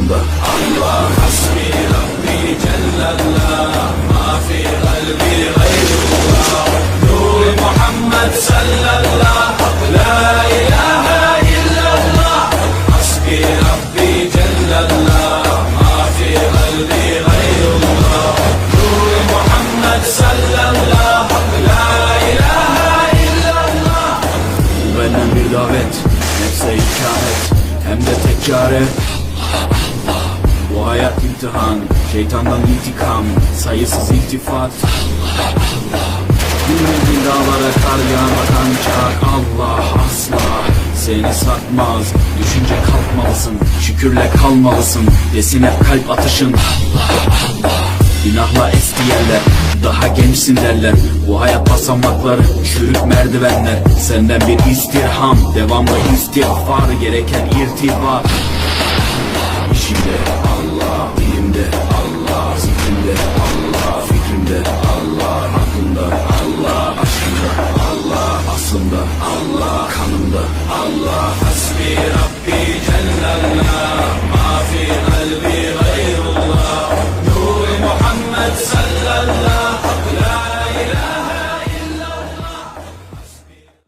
kanımda. Allah hasbi Rabbi cellallah, ma fi kalbi gayrullah. Nur Muhammed sallallah, la ilahe illallah. Hasbi Rabbi cellallah, ma fi kalbi gayrullah. Nur Muhammed sallallah, la ilahe illallah. Bu benden bir davet, nefse ikamet, hem de tekkare. Bu hayat imtihan, şeytandan intikam, sayısız iltifat. Bilmediğin dağlara kar yağmak ancak Allah asla seni satmaz. Düşünce kalkmalısın, şükürle kalmalısın, desin hep kalp atışın. Günahla eski yerler, daha gençsin derler. Bu hayat basamakları, çürük merdivenler. Senden bir istirham, devamlı istiğfar, gereken irtibat. İşimde Allah, dilimde Allah, zikrimde Allah, fikrimde Allah, aklımda Allah, aşkımda Allah, aslımda Allah, kanımda Allah. Hasbi Rabbi cellallah, ma fi